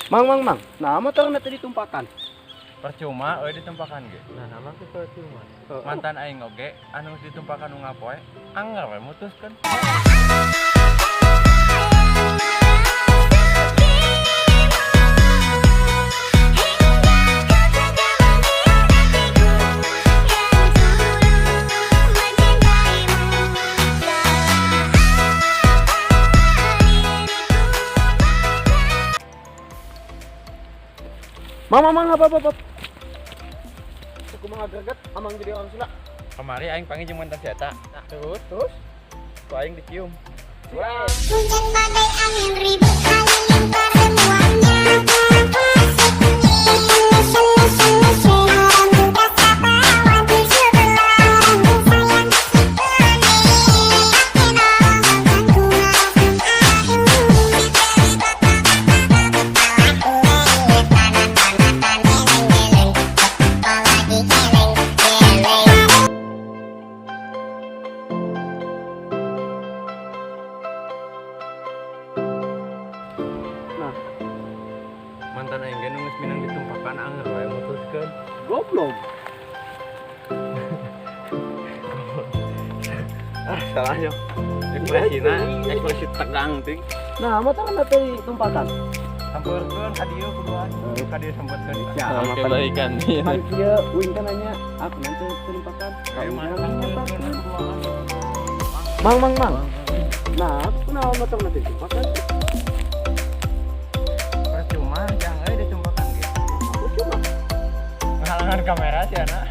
Mang. Nah, motor na tadi tumpakan. Percuma ditumpakan ge. Nah, nama itu percuma. Mantan aing oge anu geus ditumpakan nu ngapoe, anggar we mutuskeun. Mang, apa? Aku mah greget amang jadi orang Sunda. Kemari aing panggil jeung mantan si eta. Terus? Ku aing dicium. Hujan badai angin ribut keliling pertemuannya. Mantan aing ge nu geus minang ditumpakan anggar we mutuskeun. Goblok. Salahnya. Ekspresi tegang ting. Nah, motor na tadi tumpakan. Sampurkeun ka dieu kuduan. Ka dieu sampurkeun. Ya, Oke, baikan. Kan dia wing kan nanya, aku nanti tumpakan. Ayo mantan sampurkeun kuduan. Mang. Nah, aku kenal motor na tadi tumpakan. Percuma jangan ditumpakan ge. Aku cuma Ngalangan kamera sih anak.